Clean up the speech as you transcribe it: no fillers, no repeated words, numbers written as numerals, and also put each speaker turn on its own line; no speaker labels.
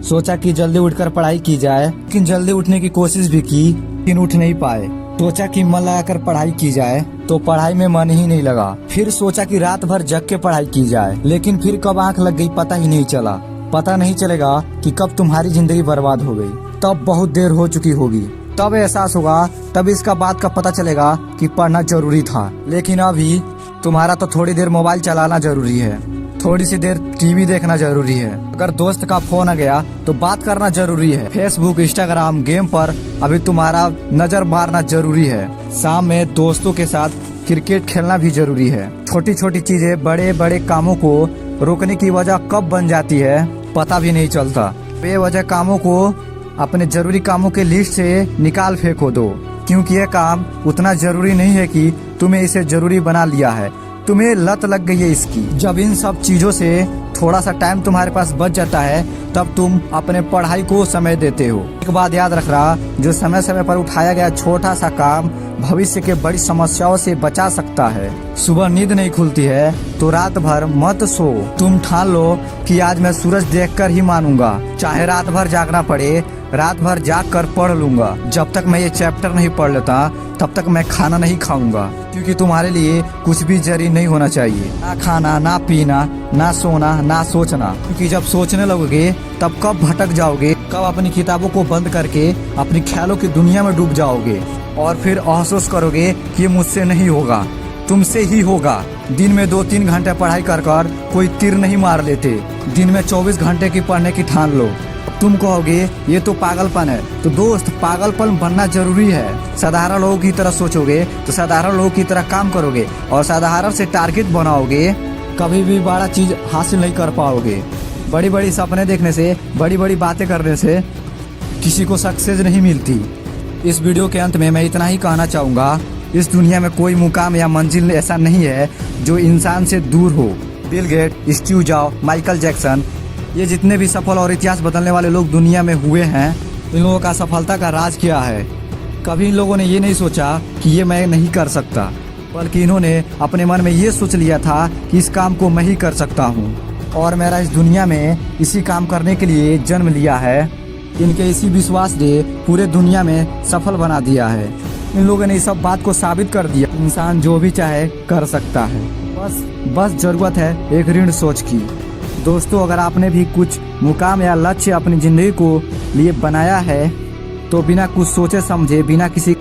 सोचा कि जल्दी उठकर पढ़ाई की जाए, लेकिन जल्दी उठने की कोशिश भी की लेकिन उठ नहीं पाए। सोचा कि मन लगाकर पढ़ाई की जाए तो पढ़ाई में मन ही नहीं लगा। फिर सोचा कि रात भर जग के पढ़ाई की जाए, लेकिन फिर कब आंख लग गई पता ही नहीं चला। पता नहीं चलेगा कि कब तुम्हारी जिंदगी बर्बाद हो गई, तब बहुत देर हो चुकी होगी। तब एहसास होगा, तब इसका बात का पता चलेगा कि पढ़ना जरूरी था। लेकिन अभी तुम्हारा तो थोड़ी देर मोबाइल चलाना जरूरी है, थोड़ी सी देर टीवी देखना जरूरी है। अगर दोस्त का फोन आ गया तो बात करना जरूरी है। फेसबुक, इंस्टाग्राम, गेम पर अभी तुम्हारा नजर मारना जरूरी है। शाम में दोस्तों के साथ क्रिकेट खेलना भी जरूरी है। छोटी छोटी चीजें बड़े बड़े कामों को रोकने की वजह कब बन जाती है पता भी नहीं चलता। बेवजह कामों को अपने जरूरी कामों के लिस्ट से निकाल फेंको दो, क्योंकि यह काम उतना जरूरी नहीं है कि तुम्हें इसे जरूरी बना लिया है। तुम्हें लत लग गई है इसकी। जब इन सब चीजों से थोड़ा सा टाइम तुम्हारे पास बच जाता है तब तुम अपने पढ़ाई को समय देते हो। एक बात याद रख रहा, जो समय समय पर उठाया गया छोटा सा काम भविष्य के बड़ी समस्याओं से बचा सकता है। सुबह नींद नहीं खुलती है तो रात भर मत सो। तुम ठान लो कि आज मैं सूरज देखकर ही मानूंगा, चाहे रात भर जागना पड़े, रात भर जाग कर पढ़ लूंगा। जब तक मैं ये चैप्टर नहीं पढ़ लेता तब तक मैं खाना नहीं खाऊंगा, क्योंकि तुम्हारे लिए कुछ भी जरूरी नहीं होना चाहिए। ना खाना, ना पीना, ना सोना, ना सोचना, क्योंकि जब सोचने लगोगे तब कब भटक जाओगे, कब अपनी किताबों को बंद करके अपनी ख्यालों की दुनिया में डूब जाओगे और फिर अफसोस करोगे कि मुझसे नहीं होगा, तुमसे ही होगा। दिन में 2-3 घंटे पढ़ाई कर कोई तीर नहीं मार लेते। दिन में 24 घंटे की पढ़ने की ठान लो। तुम कहोगे ये तो पागलपन है, तो दोस्त पागलपन बनना जरूरी है। साधारण लोगों की तरह सोचोगे तो साधारण लोगों की तरह काम करोगे और साधारण से टारगेट बनाओगे, कभी भी बड़ा चीज हासिल नहीं कर पाओगे। बड़ी बड़ी सपने देखने से, बड़ी बड़ी बातें करने से किसी को सक्सेस नहीं मिलती। इस वीडियो के अंत में मैं इतना ही कहना चाहूँगा, इस दुनिया में कोई मुकाम या मंजिल ऐसा नहीं है जो इंसान से दूर हो। Bill Gates, Steve Jobs, Michael Jackson, ये जितने भी सफल और इतिहास बदलने वाले लोग दुनिया में हुए हैं, इन लोगों का सफलता का राज क्या है? कभी इन लोगों ने ये नहीं सोचा कि ये मैं नहीं कर सकता, बल्कि इन्होंने अपने मन में ये सोच लिया था कि इस काम को मैं ही कर सकता हूँ और मेरा इस दुनिया में इसी काम करने के लिए जन्म लिया है। इनके इसी विश्वास ने पूरे दुनिया में सफल बना दिया है। इन लोगों ने इस सब बात को साबित कर दिया, इंसान जो भी चाहे कर सकता है। बस जरूरत है एक ऋण सोच की। दोस्तों, अगर आपने भी कुछ मुकाम या लक्ष्य अपनी जिंदगी को लिए बनाया है तो बिना कुछ सोचे समझे, बिना किसी